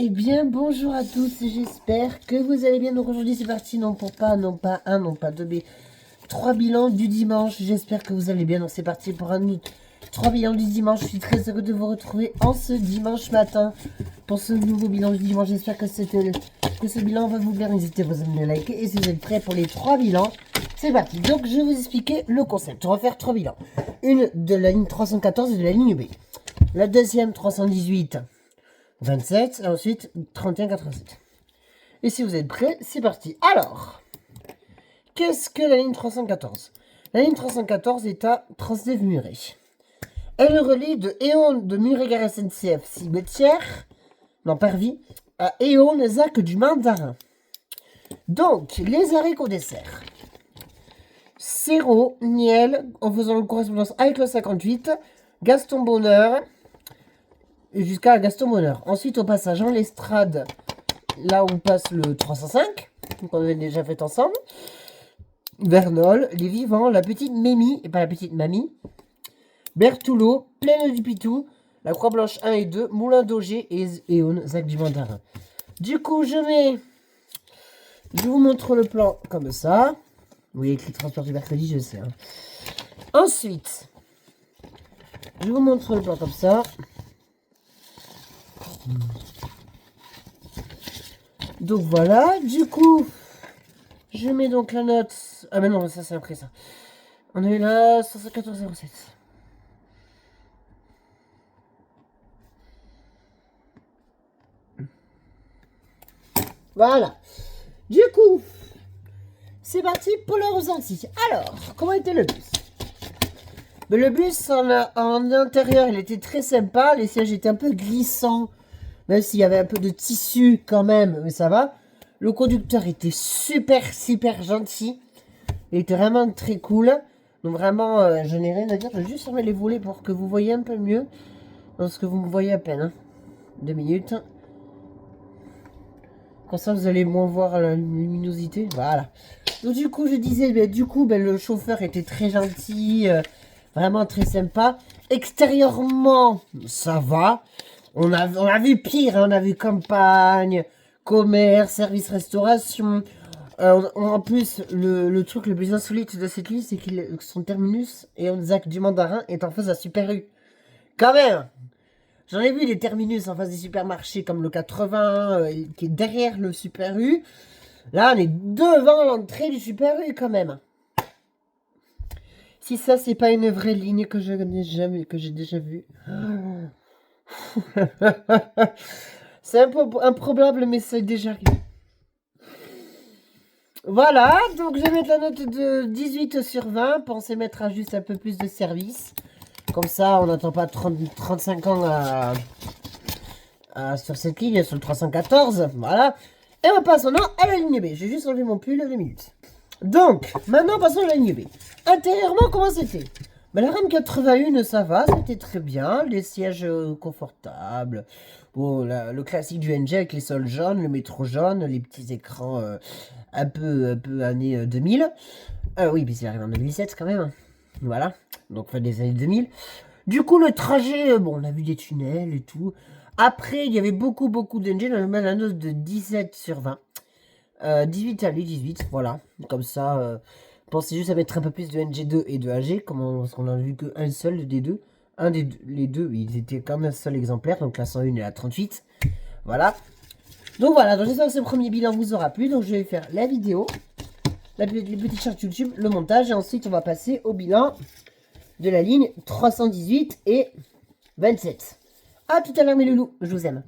Eh bien, bonjour à tous, j'espère que vous allez bien. Donc aujourd'hui, c'est parti, non pour pas, non pas un, non pas deux, mais 3 bilans du dimanche. J'espère que vous allez bien. Donc c'est parti pour un 3 bilans du dimanche. Je suis très heureux de vous retrouver en ce dimanche matin pour ce nouveau bilan du dimanche. J'espère que ce bilan va vous plaire. N'hésitez pas à me liker. Et si vous êtes prêts pour les 3 bilans, c'est parti. Donc je vais vous expliquer le concept. On va faire 3 bilans. Une de la ligne 314 et de la ligne B. La deuxième 318. 27, et ensuite 31, 87. Et si vous êtes prêts, c'est parti. Alors, qu'est-ce que la ligne 314? La ligne 314 est à Transdev-Muret. Elle relie de Éon de Muret-Gare SNCF Cimetière, non, Parvis, à Éon Zac du Mandarin. Donc, les arrêts qu'on dessert. Serrault, Niel, en faisant une correspondance avec le 58, Gaston Bonheur, jusqu'à Gaston Bonheur. Ensuite, on passe à Jean Lestrade, là où passe le 305, qu'on avait déjà fait ensemble. Vernol, Les Vivants, La Petite Mémie, et pas La Petite Mamie. Berthoulot, Plaine du Pitou, La Croix-Blanche 1 et 2, Moulin d'Auger et Éon, Zac du Mandarin. Du coup, je vous montre le plan comme ça. Vous voyez que les transports du mercredi, je sais. Hein. Ensuite, je vous montre le plan comme ça. Donc voilà, du coup, je mets donc la note. Ah, mais non, ça c'est après ça. On a eu là 114,07. Voilà. Du coup, c'est parti pour le ressenti. Alors, comment était le bus? Le bus en intérieur, il était très sympa. Les sièges étaient un peu glissants. Même s'il y avait un peu de tissu quand même, mais ça va. Le conducteur était super gentil. Il était vraiment très cool. Donc vraiment, je n'ai rien à dire. Je vais juste fermer les volets pour que vous voyez un peu mieux. Parce que vous me voyez à peine. Hein. 2 minutes. Comme ça, vous allez moins voir la luminosité. Voilà. Donc du coup, je disais, le chauffeur était très gentil. Vraiment très sympa. Extérieurement, ça va. On a vu pire, hein, on a vu campagne, commerce, service, restauration. En plus, le truc le plus insolite de cette ligne, c'est que son terminus, Éon Zac du Mandarin, est en face à Super U. Quand même. J'en ai vu des terminus en face des supermarchés comme le 80, qui est derrière le Super U. Là, on est devant l'entrée du Super U quand même. Si ça, c'est pas une vraie ligne que j'ai déjà vue. C'est un peu improbable, mais c'est déjà arrivé. Voilà, donc je vais mettre la note de 18 sur 20. Pensez mettre à juste un peu plus de service. Comme ça, on n'attend pas 35 ans sur cette ligne, sur le 314. Voilà. Et on passe maintenant à la ligne B. J'ai juste enlevé mon pull 2 minutes. Donc, maintenant, passons à la ligne B. Intérieurement, comment c'était? La RAM 81, ça va, c'était très bien. Les sièges confortables. Bon, le classique du NG avec les sols jaunes, le métro jaune, les petits écrans un peu années 2000. Oui, mais c'est arrivé en 2007 quand même. Voilà, donc fin des années 2000. Du coup, le trajet, bon, on a vu des tunnels et tout. Après, il y avait beaucoup d'NG. On a mis la note de 17 sur 20. 18 allez, 18, voilà. Comme ça, pensez juste à mettre un peu plus de NG2 et de AG, parce qu'on a vu qu'un seul des deux. Les deux, ils étaient quand même un seul exemplaire, donc la 101 et la 38. Voilà. Donc voilà, donc j'espère que ce premier bilan vous aura plu. Donc je vais faire la vidéo, les petites charts YouTube, le montage, et ensuite on va passer au bilan de la ligne 318 et 27. A tout à l'heure mes loulous, je vous aime.